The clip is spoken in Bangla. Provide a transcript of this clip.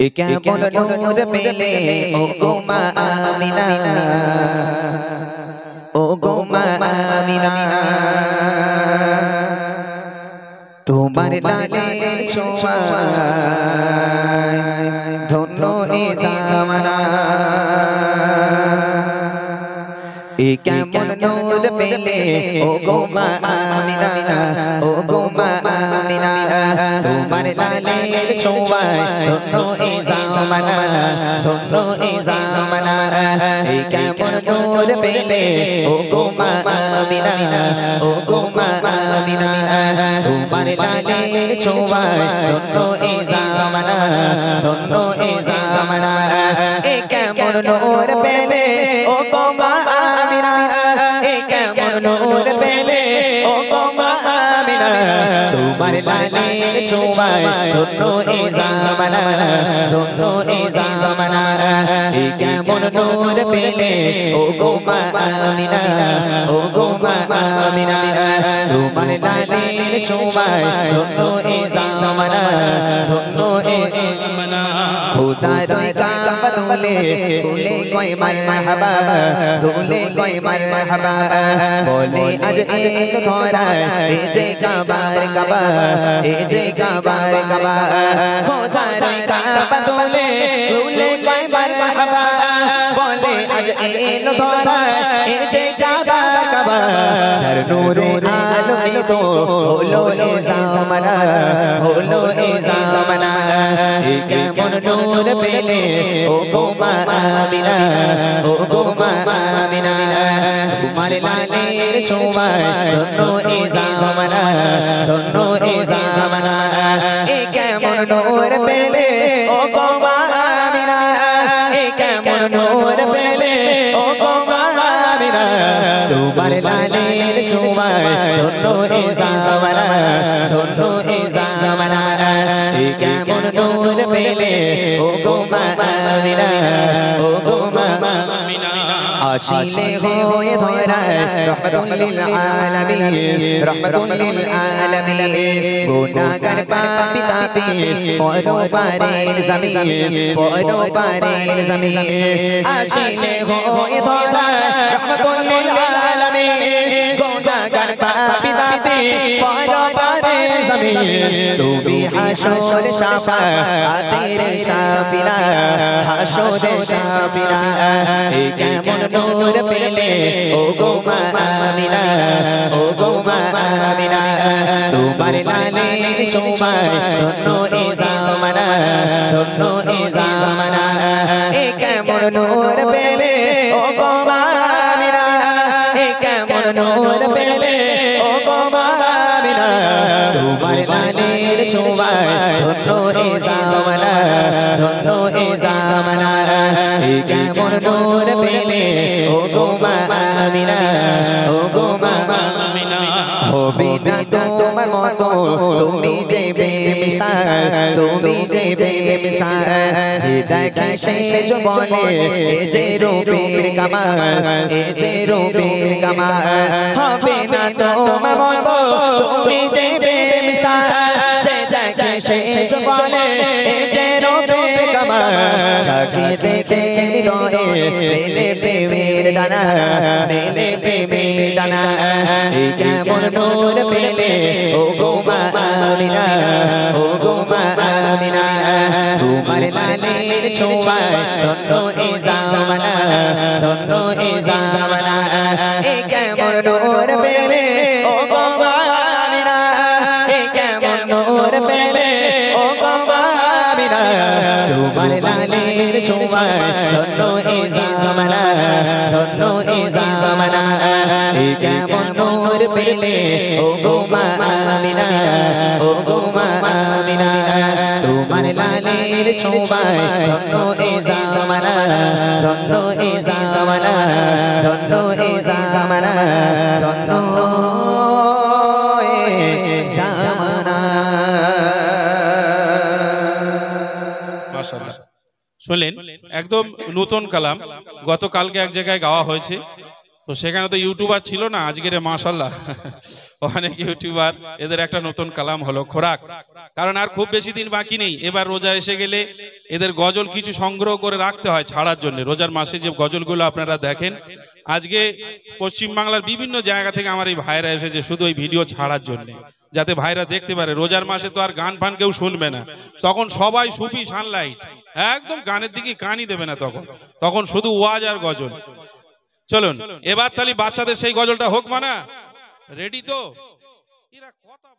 এ কেমন নূর পেলে ও গো মা আমিনা, ও গো মা আমিনা, তোমার লালের ছোঁয়ায় ধন্য এ জামানা। এ কেমন নূর পেলে ও গো মা আমিনা, ও গো মা আমিনা, তোমার লালের ছোঁয়ায় ধন্য এ জামানা, ধন্য এ জামানা। এ কেমন নূর পেলে ও গো মা আমিনা, ও গো মা আমিনা, তোমার লালের ছোঁয়ায় ধন্য এ জামানা, ধন্য এ জামানা। এ কেমন নূর পেলে ও গো মা আমিনা, এ কেমন নূর পেলে ও গো মা আমিনা, তোমার লালের ছোঁয়ায় ধন্য এ জামানা, ধন্য এ জামানা। এ কেমন নূর পেলে ও গো মা আমিনা, ও গো মা আমিনা, তোমার লালের ছোঁয়ায় ধন্য এ জামানা, ধন্য এ জামানা। খোদার কাবা দুলে দুলে কয় মারহাবা, দুলে কয় মারহাবা, বলে আজ এক ধরায় এ যে কাবার কাবা, এ যে কাবার কাবা। খোদার কাবা দুলে দুলে কয় মারহাবা, বলে আজ এক ধরায় এ যে কাবার কাবা। যার নূরে আলোকিত হলো এ জামানা, হলো এ জামানা। এ কেমন নূর পেলে ও গো মা আমিনা, ও গো মা আমিনা, তোমার লালের ছোঁয়ায় ধন্য এ জামানা, ধন্য এ জামানা। এ কেমন নূর পেলে ও গো মা আমিনা, এ কেমন নূর পেলে ও গো মা আমিনা, তোমার লালের ছোঁয়ায় ধন্য এ জামানা, ধন্য এ জামানা। এ কেমন নূর পেলে ও গো মা আমিনা, ও গো মা আমিনা। আসিলে হয়ে ধরায় রহমাতুল লিল আলামিন, রহমাতুল লিল আলামিন। গুনাহগার পাপী তাপী পরপারের জমিন, পরপারের জমিন। আসিলে হয়ে ধরায় রহমাতুল লিল আলামিন, গুনাহগার পাপী তাপী পরপারের জমিন। তুমি হাসর শাফাআতের শাফিনা, হাসর শাফিনা। এ কেমন নূর পেলে ও গো মা আমিনা, ও গো মা আমিনা, তোমার লালের ছোঁয়ায় ধন্য এ জামানা, ধন্য এ জামানা। এ কেমন নূর পেলে ও গো মা আমিনা, এ কেমন নূর পেলে ও গো মা আমিনা, তোমার লালের ছোঁয়ায় ধন্য এ জামানা, ধন্য এ জামানা। এ কেমন নূর পেলে ও গো মা আমিনা, ও গো মা আমিনা। হবে না তোমার মতো তুমি যে বেমিসাল, তুমি যে বেমিসাল। যে দেখে সে যে বলে এ যে রূপের কামাল, এ যে রূপের কামাল। হবে না তোমার মতো তুমি যে বেমিসাল। যে দেখে সে যে বলে এ যে রূপের কামাল। যাকে দেখে হৃদয়ে মেলে প্রেমের ডানা, মেলে প্রেমের ডানা। এ কেমন নূর পেলে ও গো মা আমিনা, ও গো মা আমিনা, তোমার লালের ছোঁয়ায় ধন্য এ জামানা, ধন্য এ জামানা। এ কেমন নূর পেলে ও গো মা আমিনা, এ কেমন নূর পেলে ও গো মা আমিনা, তোমার লালের ছোঁয়ায় ধন্য এ জামানা, ধন্য এ জামানা। এ কেমন নূর পেলে ও গো মা আমিনা, ও গো মা আমিনা, তোমার লালের ছোঁয়ায় ধন্য এ জামানা, ধন্য এ জামানা, ধন্য এ জামানা, ধন্য এ জামানা। শুনলেন একদম নতুন কালাম, গতকালকে এক জায়গায় গাওয়া হয়েছে। তো সেখানে তো ইউটিউবার ছিল না, আজকের মাশাআল্লাহ অনেক ইউটিউবার। এদের একটা নতুন কালাম হলো খোরাক, কারণ আর খুব বেশি দিন বাকি নেই। এবার রোজা এসে গেলে এদের গজল কিছু সংগ্রহ করে রাখতে হয় ছাড়ার জন্য। রোজার মাসে যে গজলগুলো আপনারা দেখেন, আজকে পশ্চিমবাংলার বিভিন্ন জায়গা থেকে আমার এই ভাইরা এসেছে শুধু ওই ভিডিও ছাড়ার জন্য, যাতে ভাইরা দেখতে পারে। রোজার মাসে তো আর গান ফান কেউ শুনবে না, তখন সবাই সুফি সানলাইট, একদম গানের দিকে কানই দেবে না, তখন শুধু ওয়াজ আর গজল। চলুন এবার তাহলে বাচ্চাদের সেই গজলটা হোক, মানা রেডি তো? এরা কথা